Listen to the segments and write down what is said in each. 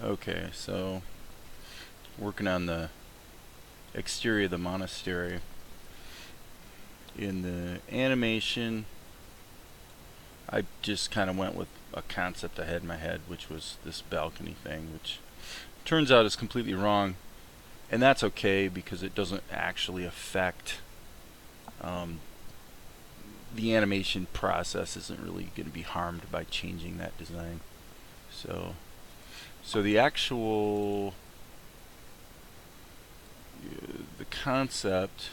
Okay, so working on the exterior of the monastery. In the animation, I just kind of went with a concept I had in my head, which was this balcony thing, which turns out is completely wrong. And that's okay because it doesn't actually affect the animation process isn't really going to be harmed by changing that design. So the actual the concept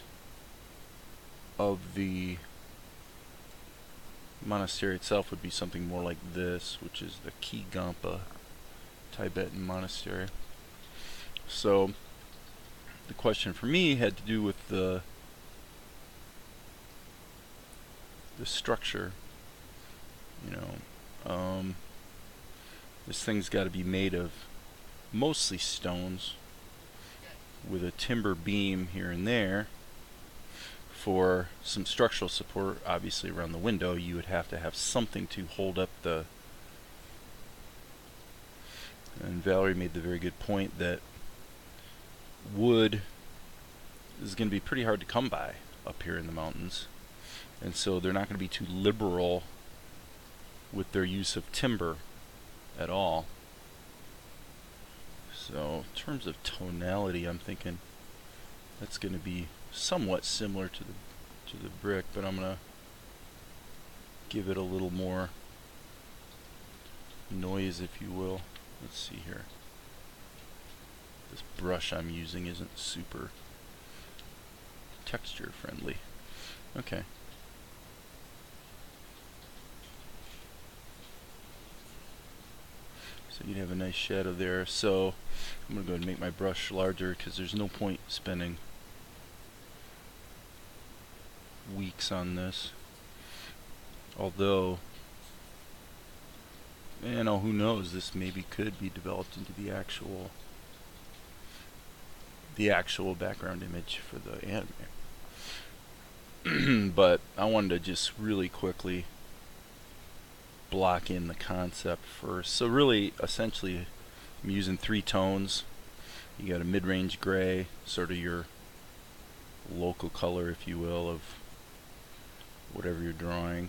of the monastery itself would be something more like this, which is the Kigampa Tibetan monastery. So the question for me had to do with the structure. You know, this thing's got to be made of mostly stones with a timber beam here and there. For some structural support, obviously around the window, you would have to have something to hold up the. And Valerie made the very good point that wood is going to be pretty hard to come by up here in the mountains. And so they're not going to be too liberal with their use of timber at all. So in terms of tonality, I'm thinking that's going to be somewhat similar to the brick, but I'm going to give it a little more noise, if you will. Let's see here. This brush I'm using isn't super texture friendly. Okay. So you'd have a nice shadow there. So I'm going to go ahead and make my brush larger because there's no point spending weeks on this. Although, you know, who knows, this maybe could be developed into the actual background image for the anime. But I wanted to just really quickly block in the concept first. So really, essentially, I'm using 3 tones. You got a mid-range gray, sort of your local color, if you will, of whatever you're drawing.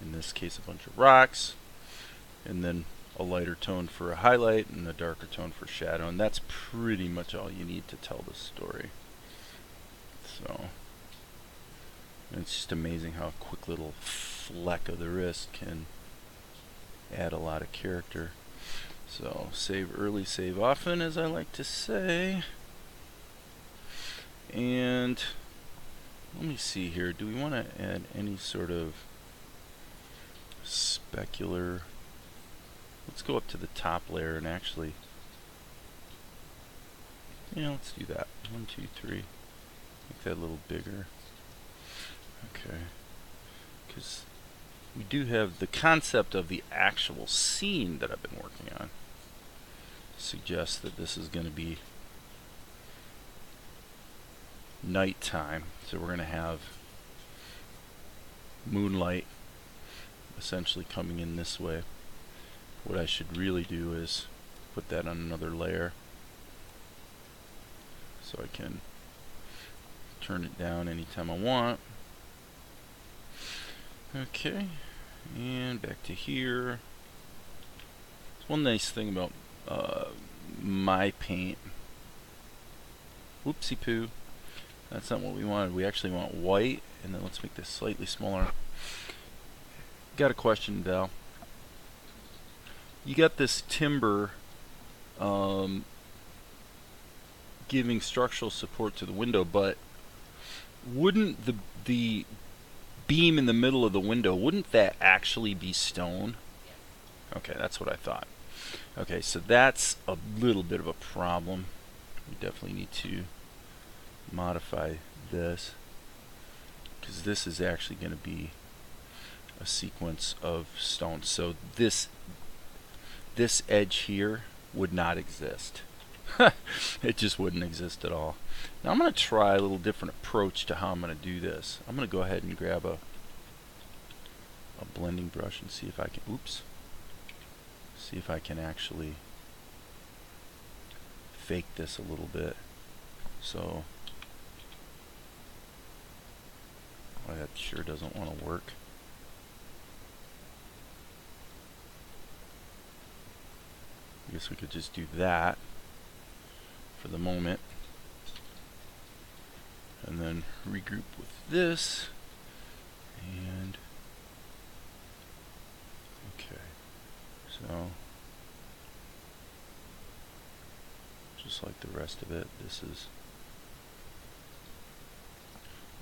In this case, a bunch of rocks, and then a lighter tone for a highlight and a darker tone for shadow, and that's pretty much all you need to tell the story. So it's just amazing how a quick little fleck of the wrist can add a lot of character. So save early, save often, as I like to say. And let me see here. Do we want to add any sort of specular? Let's go up to the top layer and actually, let's do that. 1, 2, 3. Make that a little bigger. Okay. Because we do have the concept of the actual scene that I've been working on. Suggests that this is going to be nighttime. So we're going to have moonlight essentially coming in this way. What I should really do is put that on another layer so I can turn it down anytime I want. Okay, and back to here. One nice thing about mypaint. Whoopsie poo. That's not what we wanted. We actually want white, and then let's make this slightly smaller. Got a question, Val. You got this timber giving structural support to the window, but wouldn't the beam in the middle of the window, wouldn't that actually be stone? Okay, that's what I thought. Okay, so that's a little bit of a problem. We definitely need to modify this, because this is actually going to be a sequence of stones. So this edge here would not exist. It just wouldn't exist at all. Now I'm going to try a little different approach to how I'm going to do this. I'm going to go ahead and grab a blending brush and see if I can, see if I can actually fake this a little bit. So that sure doesn't want to work. I guess we could just do that for the moment and then regroup with this. And okay, so just like the rest of it, this is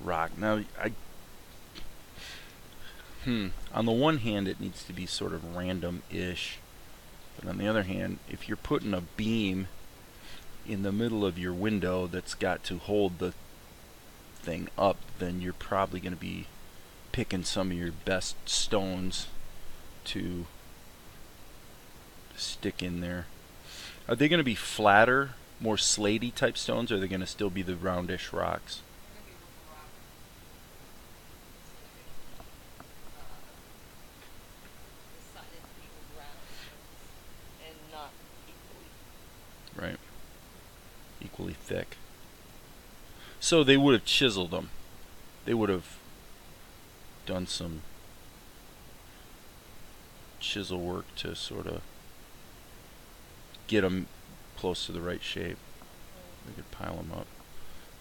rock. Now on the one hand it needs to be sort of random-ish, but on the other hand, if you're putting a beam in the middle of your window that's got to hold the thing up, then you're probably going to be picking some of your best stones to stick in there. Are they going to be flatter, more slatey type stones, or are they going to still be the roundish rocks? Right. Equally thick. So they would have chiseled them. They would have done some chisel work to sort of get them close to the right shape. We could pile them up.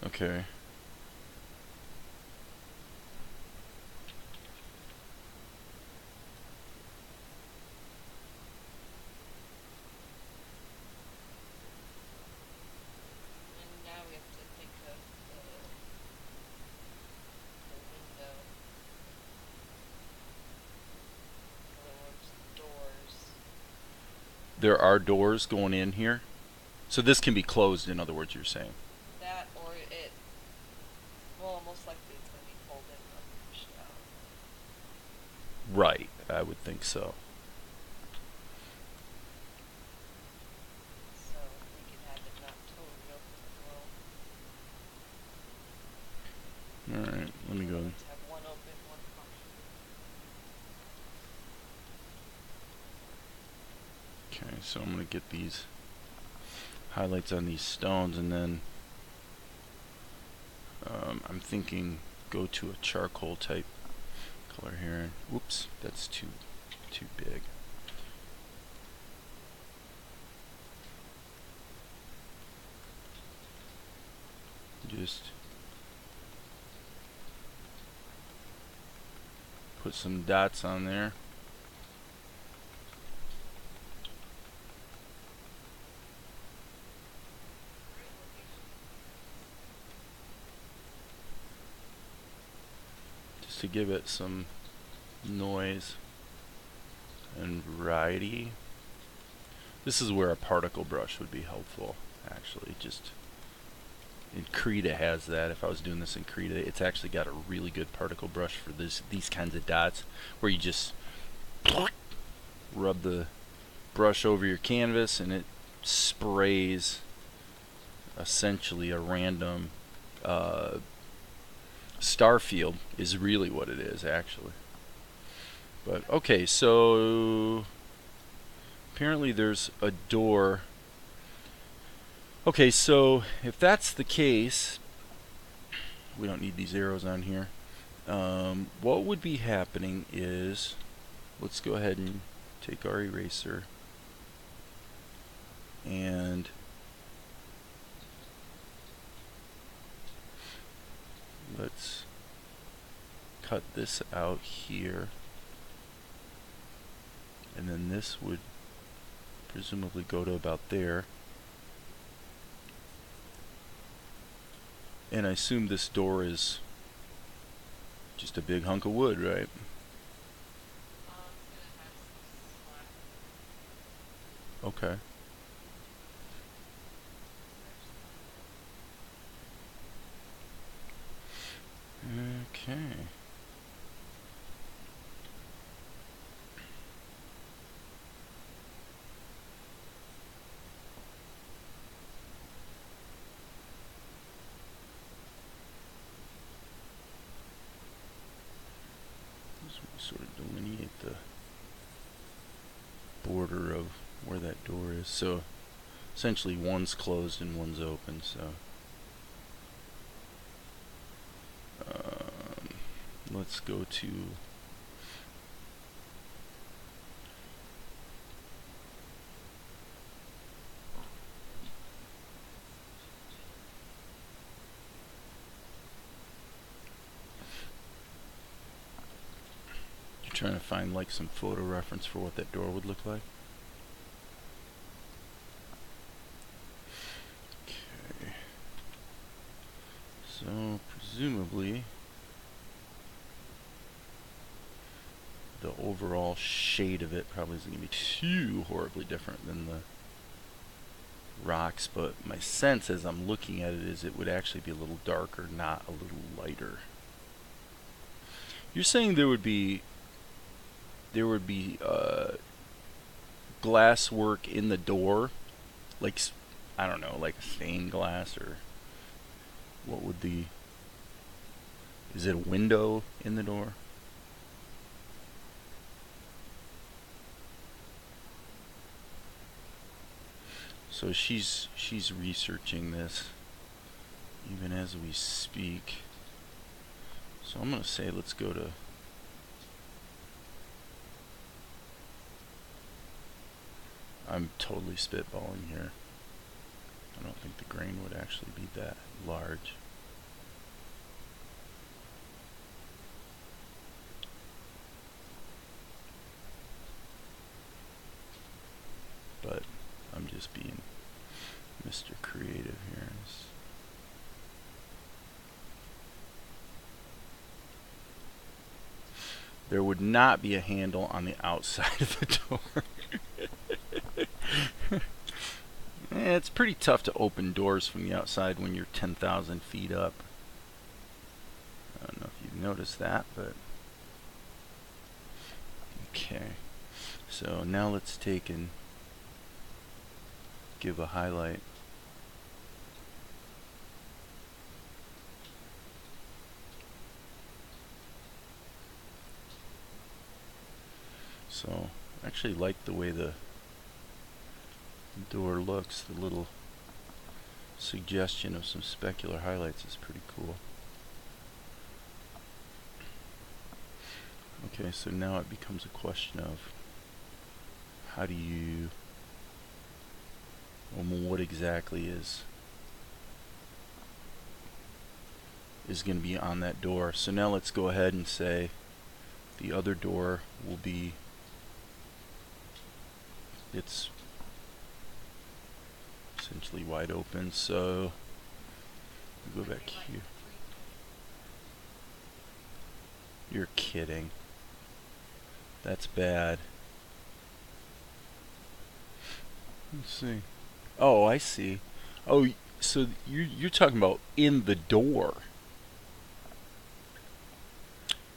Okay. There are doors going in here, so this can be closed. In other words, you're saying that, or it, well, most likely it's going to be pulled in and pushed out. Right, I would think so. So we could have it not totally open as well. All right, let me go. Let's have one open, one partial. Okay, so I'm going to get these highlights on these stones, and then I'm thinking go to a charcoal type color here. Whoops, that's too big. Just put some dots on there. To give it some noise and variety. This is where a particle brush would be helpful, actually. Just and Krita has that. If I was doing this in Krita, it's actually got a really good particle brush for these kinds of dots, where you just rub the brush over your canvas and it sprays essentially a random star field is really what it is, actually. But okay, so apparently there's a door. Okay, so if that's the case, we don't need these arrows on here. What would be happening is, let's go ahead and take our eraser and let's cut this out here, and then this would presumably go to about there. And I assume this door is just a big hunk of wood, right? Okay. Okay. Sort of delineate the border of where that door is. So essentially one's closed and one's open, so let's go to you're trying to find like some photo reference for what that door would look like. Okay. So presumably the overall shade of it probably isn't going to be too horribly different than the rocks, but my sense as I'm looking at it is it would actually be a little darker, not a little lighter. You're saying there would be glass work in the door, like I don't know, like stained glass, or what would the? Is it a window in the door? So she's researching this even as we speak. So I'm gonna say let's go to I'm totally spitballing here. I don't think the grain would actually be that large. But I'm just being Mr. Creative here. There would not be a handle on the outside of the door. It's pretty tough to open doors from the outside when you're 10,000 feet up. I don't know if you've noticed that, but okay. So now let's take and give a highlight. So I actually like the way the door looks. The little suggestion of some specular highlights is pretty cool. Okay, so now it becomes a question of how do you, what exactly is going to be on that door. So now let's go ahead and say the other door will be, it's essentially wide open. So go back here. You're kidding. That's bad. Let's see. Oh, I see. Oh, so you're talking about in the door.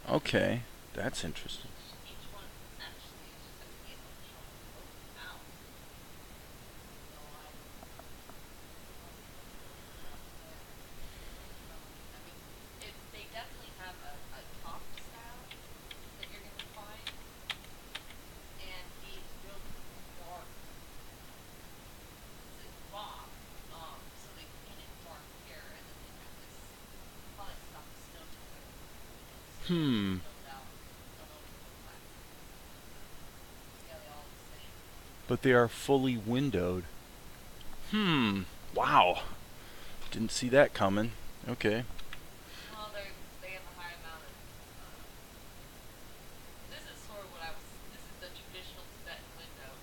Okay, that's interesting. But they are fully windowed. Wow. Didn't see that coming. Okay. Well, they have a high amount of. This is sort of what I was. This is the traditional Tibetan window,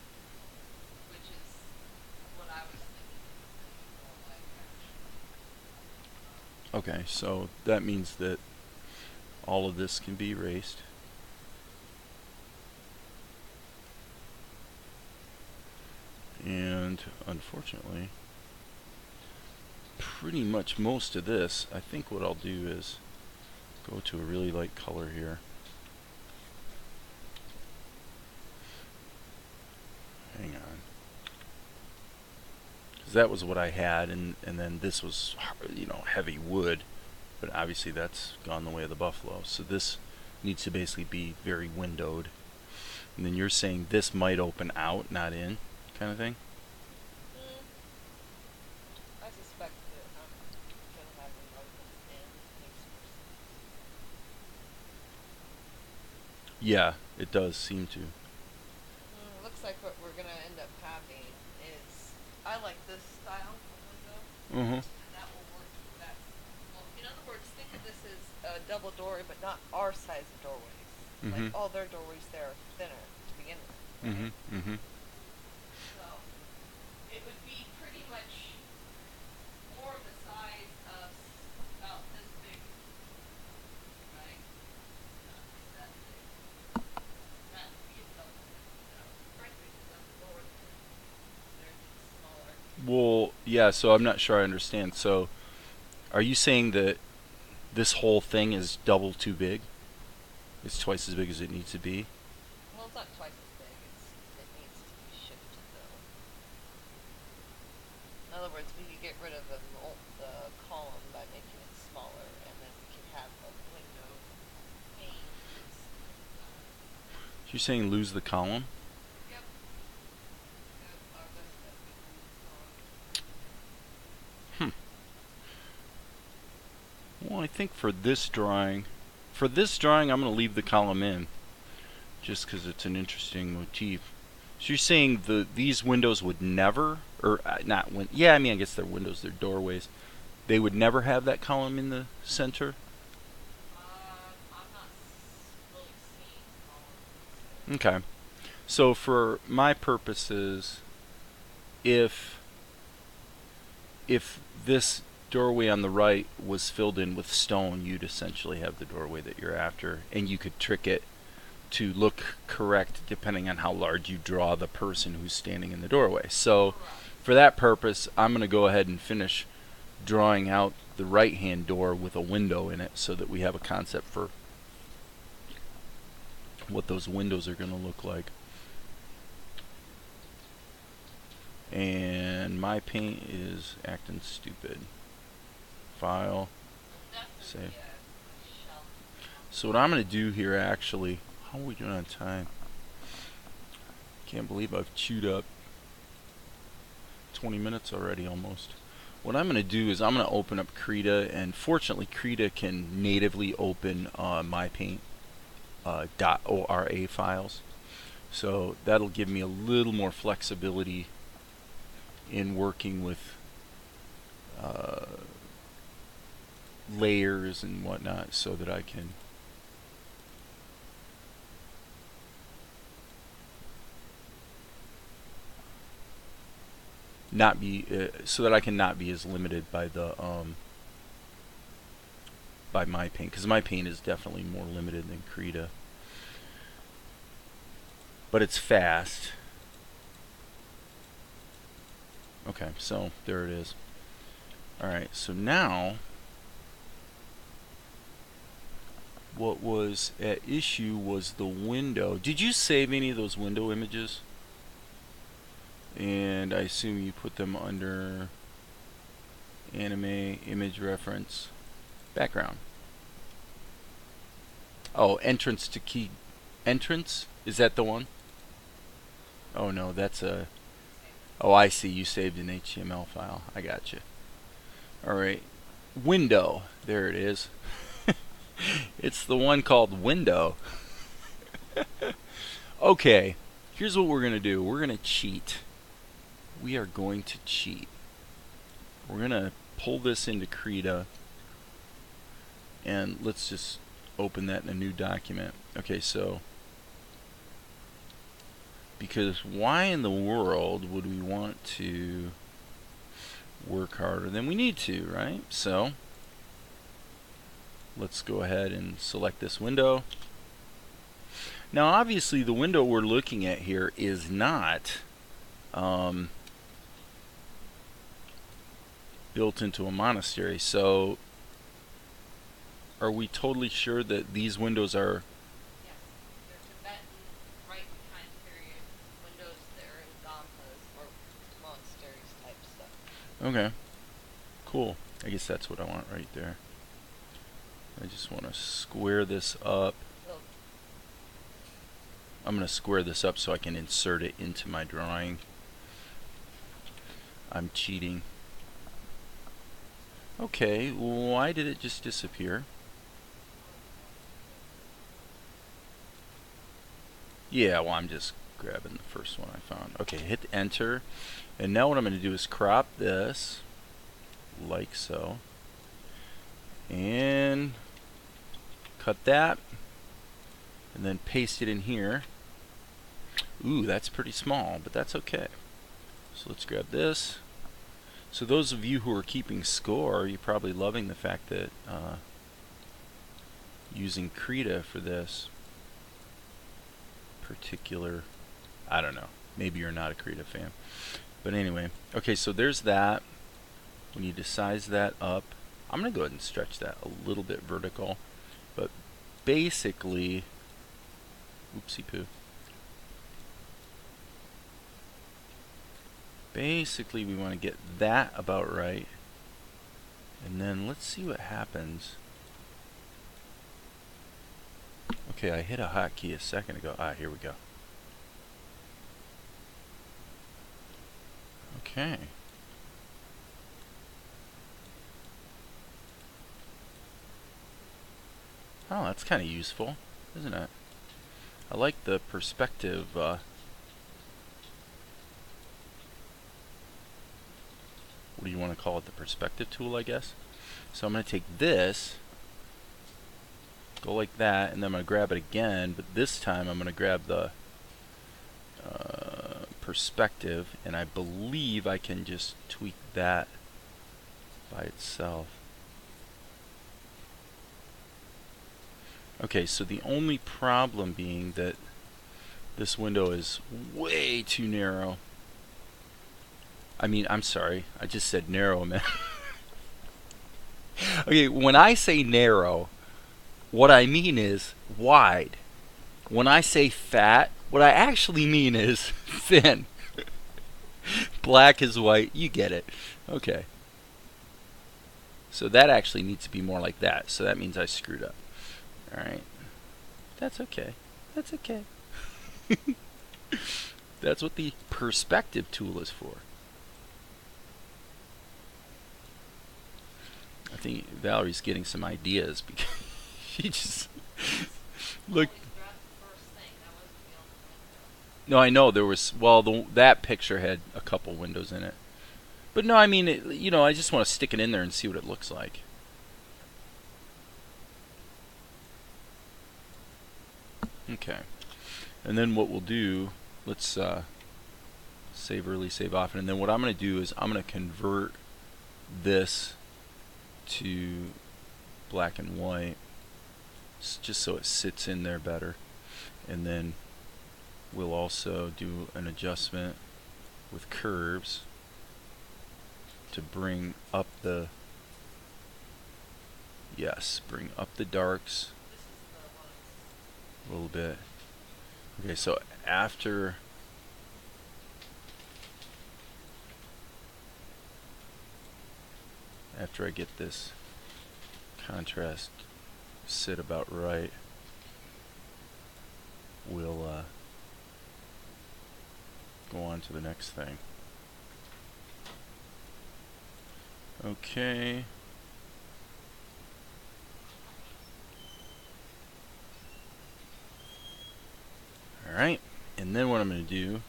which is what I was thinking it was going to be more like actually. Okay, so that means that all of this can be erased. And unfortunately, pretty much most of this, I think what I'll do is go to a really light color here. Hang on. Because that was what I had, and then this was, you know, heavy wood. But obviously that's gone the way of the buffalo. So this needs to basically be very windowed. And then you're saying this might open out, not in, kind of thing? suspect that I'm gonna have them open and makes more sense. Yeah, it does seem to. Looks like what we're gonna end up having is, I like this style of window, Mm-hmm. and that will work. That's, well, in other words, think of this as a double doorway, but not our size of doorways. Like Mm-hmm. all their doorways there are thinner to begin with, right? Mm-hmm. Mm-hmm. So it would be pretty much more of the size of about this big, right? Not that big. That would be a double window. Frankly, because I'm lower than theirs is smaller. Well, yeah, so I'm not sure I understand. So, are you saying that this whole thing is double too big? It's twice as big as it needs to be? Well, it's not twice as big. It needs to be shifted though. In other words, we could get rid of the column by making it smaller, and then we could have a window pane instead of that. So you're saying lose the column? Yep. Our best bet would be to lose the column. Hmm. Well, I think for this drawing, I'm going to leave the column in, just because it's an interesting motif. So you're saying these windows would never, or not? Yeah, I mean, I guess they're windows, they're doorways. They would never have that column in the center. I'm not really seeing columns Okay. So for my purposes, if this doorway on the right was filled in with stone, you'd essentially have the doorway that you're after, and you could trick it to look correct depending on how large you draw the person who's standing in the doorway. So for that purpose, I'm going to go ahead and finish drawing out the right-hand door with a window in it so that we have a concept for what those windows are going to look like. And my paint is acting stupid. File, save. So what I'm going to do here actually, how are we doing on time? Can't believe I've chewed up 20 minutes already almost. What I'm going to do is I'm going to open up Krita, and fortunately Krita can natively open mypaint .ora files. So that'll give me a little more flexibility in working with layers and whatnot, so that I can not be so that I can not be as limited by the by mypaint, because mypaint is definitely more limited than Krita, but it's fast. Okay, so there it is. Alright, so now what was at issue was the window. Did you save any of those window images? And I assume you put them under anime, image reference, background. Oh, entrance to key. Entrance? Is that the one? Oh no, that's a... Oh, I see. You saved an HTML file. I got you. Alright. Window. There it is. It's the one called window. Okay. Here's what we're going to do. We're going to cheat. We are going to cheat. We're going to pull this into Krita. And let's just open that in a new document. Okay, so... Because why in the world would we want to work harder than we need to, right? So let's go ahead and select this window. Now obviously the window we're looking at here is not built into a monastery. So are we totally sure that these windows are... Yes, they're Tibetan, right time period windows that are in dhammas or monasteries type stuff. Okay, cool. I guess that's what I want right there. I just want to square this up. So I'm going to square this up so I can insert it into my drawing. I'm cheating. Okay, why did it just disappear? Yeah, well, I'm just grabbing the first one I found. Okay, hit enter. And now what I'm going to do is crop this, like so. And cut that. And then paste it in here. Ooh, that's pretty small, but that's okay. So let's grab this. So those of you who are keeping score, you're probably loving the fact that using Krita for this particular, I don't know, maybe you're not a Krita fan. But anyway, okay, so there's that. We need to size that up. I'm going to go ahead and stretch that a little bit vertical. But basically, oopsie poo. Basically, we want to get that about right. And then let's see what happens. Okay, I hit a hotkey a second ago. Ah, here we go. Okay. Oh, that's kind of useful, isn't it? I like the perspective. What do you want to call it? The perspective tool, I guess. So I'm going to take this, go like that, and then I'm going to grab it again, but this time I'm going to grab the perspective, and I believe I can just tweak that by itself. Okay, so the only problem being that this window is way too narrow. I mean, I'm sorry, I just said narrow, man. Okay, when I say narrow, what I mean is wide. When I say fat, what I actually mean is thin. Black is white, you get it. Okay. So that actually needs to be more like that, so that means I screwed up. Alright. That's okay. That's okay. That's what the perspective tool is for. I think Valerie's getting some ideas because she just look. No, I know there was. Well, that picture had a couple windows in it, but no, I mean, I just want to stick it in there and see what it looks like. Okay, and then what we'll do, let's save early, save often, and then what I'm going to do is I'm going to convert this to black and white, just so it sits in there better, and then we'll also do an adjustment with curves to bring up the bring up the darks a little bit. Okay, so after I get this contrast sit about right, we'll go on to the next thing. Okay. Alright, and then what I'm going to do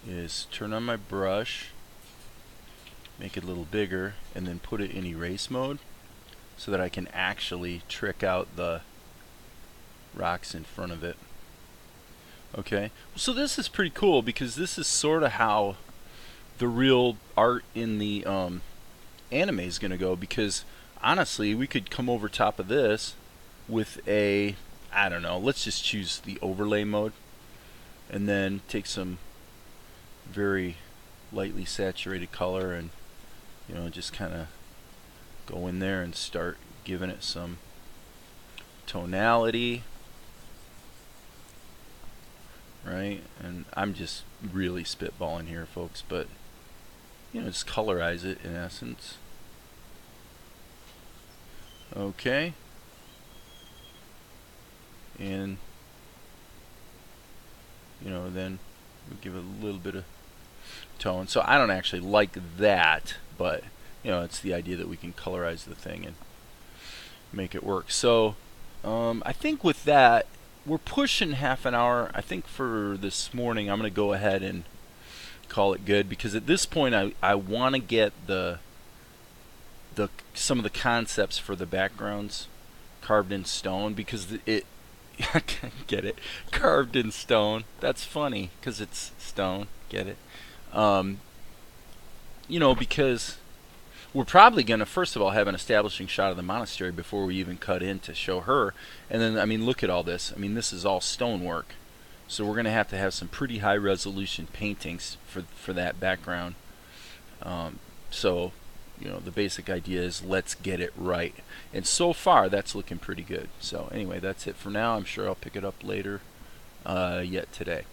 is turn on my brush, make it a little bigger, and then put it in erase mode so that I can actually trick out the rocks in front of it. Okay, so this is pretty cool because this is sort of how the real art in the anime is going to go, because honestly we could come over top of this with a, I don't know, let's just choose the overlay mode and then take some very lightly saturated color and just kind of go in there and start giving it some tonality, right? And I'm just really spitballing here, folks, but just colorize it in essence. Okay, and then we give it a little bit of tone. So I don't actually like that, but you know, it's the idea that we can colorize the thing and make it work. So I think with that, we're pushing half an hour. I think for this morning, I'm going to go ahead and call it good, because at this point I want to get some of the concepts for the backgrounds carved in stone, because it I can't get it carved in stone. That's funny because it's stone. Get it? You know, because we're probably going to first of all have an establishing shot of the monastery before we even cut in to show her. And then, I mean, look at all this. I mean, this is all stonework. So we're going to have some pretty high resolution paintings for that background. So, you know, the basic idea is let's get it right. And so far, that's looking pretty good. So anyway, that's it for now. I'm sure I'll pick it up later yet today.